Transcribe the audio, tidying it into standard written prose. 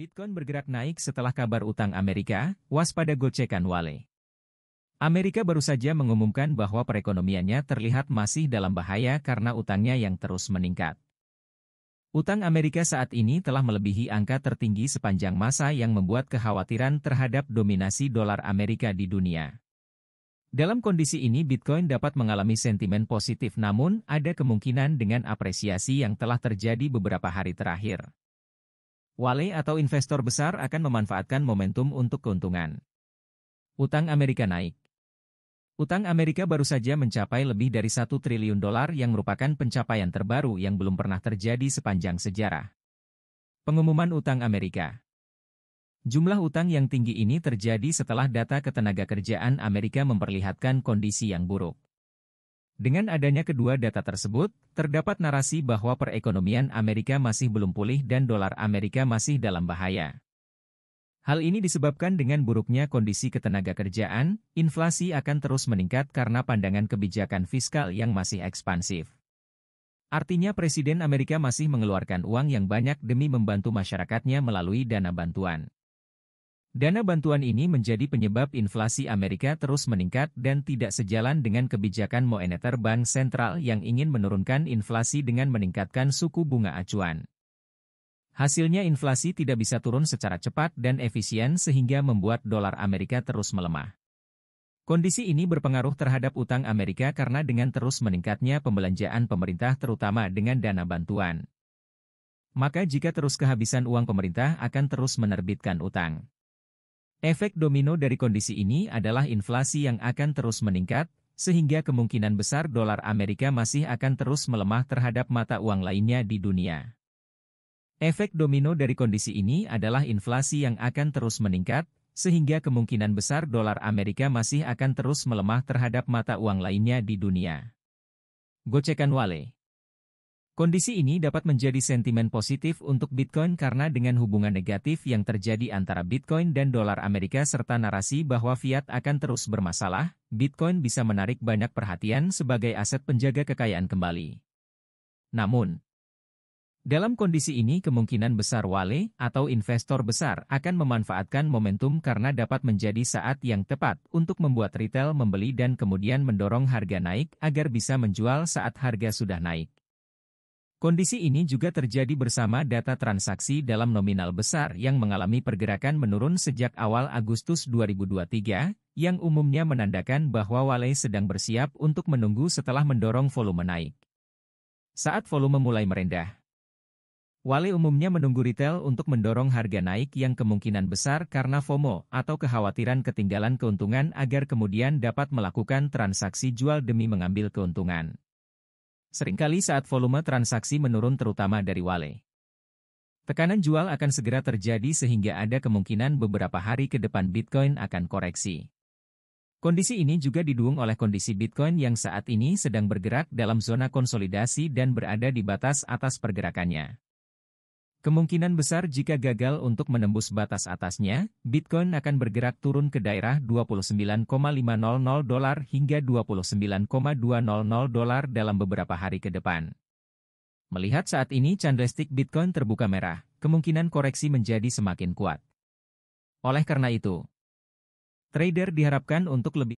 Bitcoin bergerak naik setelah kabar utang Amerika, waspada gocekan Wale. Amerika baru saja mengumumkan bahwa perekonomiannya terlihat masih dalam bahaya karena utangnya yang terus meningkat. Utang Amerika saat ini telah melebihi angka tertinggi sepanjang masa yang membuat kekhawatiran terhadap dominasi dolar Amerika di dunia. Dalam kondisi ini Bitcoin dapat mengalami sentimen positif namun ada kemungkinan dengan apresiasi yang telah terjadi beberapa hari terakhir. Wale atau investor besar akan memanfaatkan momentum untuk keuntungan. Utang Amerika naik. Utang Amerika baru saja mencapai lebih dari $1 triliun yang merupakan pencapaian terbaru yang belum pernah terjadi sepanjang sejarah. Pengumuman utang Amerika. Jumlah utang yang tinggi ini terjadi setelah data ketenagakerjaan Amerika memperlihatkan kondisi yang buruk. Dengan adanya kedua data tersebut, terdapat narasi bahwa perekonomian Amerika masih belum pulih dan dolar Amerika masih dalam bahaya. Hal ini disebabkan dengan buruknya kondisi ketenagakerjaan, inflasi akan terus meningkat karena pandangan kebijakan fiskal yang masih ekspansif. Artinya Presiden Amerika masih mengeluarkan uang yang banyak demi membantu masyarakatnya melalui dana bantuan. Dana bantuan ini menjadi penyebab inflasi Amerika terus meningkat dan tidak sejalan dengan kebijakan moneter Bank Sentral yang ingin menurunkan inflasi dengan meningkatkan suku bunga acuan. Hasilnya inflasi tidak bisa turun secara cepat dan efisien sehingga membuat dolar Amerika terus melemah. Kondisi ini berpengaruh terhadap utang Amerika karena dengan terus meningkatnya pembelanjaan pemerintah terutama dengan dana bantuan. Maka jika terus kehabisan uang pemerintah akan terus menerbitkan utang. Efek domino dari kondisi ini adalah inflasi yang akan terus meningkat, sehingga kemungkinan besar dolar Amerika masih akan terus melemah terhadap mata uang lainnya di dunia. Efek domino dari kondisi ini adalah inflasi yang akan terus meningkat, sehingga kemungkinan besar dolar Amerika masih akan terus melemah terhadap mata uang lainnya di dunia. Gocekan Wale. Kondisi ini dapat menjadi sentimen positif untuk Bitcoin karena dengan hubungan negatif yang terjadi antara Bitcoin dan dolar Amerika serta narasi bahwa fiat akan terus bermasalah, Bitcoin bisa menarik banyak perhatian sebagai aset penjaga kekayaan kembali. Namun, dalam kondisi ini kemungkinan besar Wale atau investor besar akan memanfaatkan momentum karena dapat menjadi saat yang tepat untuk membuat retail membeli dan kemudian mendorong harga naik agar bisa menjual saat harga sudah naik. Kondisi ini juga terjadi bersama data transaksi dalam nominal besar yang mengalami pergerakan menurun sejak awal Agustus 2023, yang umumnya menandakan bahwa Wale sedang bersiap untuk menunggu setelah mendorong volume naik. Saat volume mulai merendah, Wale umumnya menunggu retail untuk mendorong harga naik yang kemungkinan besar karena FOMO atau kekhawatiran ketinggalan keuntungan agar kemudian dapat melakukan transaksi jual demi mengambil keuntungan. Seringkali saat volume transaksi menurun terutama dari Wale, tekanan jual akan segera terjadi sehingga ada kemungkinan beberapa hari ke depan Bitcoin akan koreksi. Kondisi ini juga didukung oleh kondisi Bitcoin yang saat ini sedang bergerak dalam zona konsolidasi dan berada di batas atas pergerakannya. Kemungkinan besar jika gagal untuk menembus batas atasnya, Bitcoin akan bergerak turun ke daerah $29.500 hingga $29.200 dalam beberapa hari ke depan. Melihat saat ini candlestick Bitcoin terbuka merah, kemungkinan koreksi menjadi semakin kuat. Oleh karena itu, trader diharapkan untuk lebih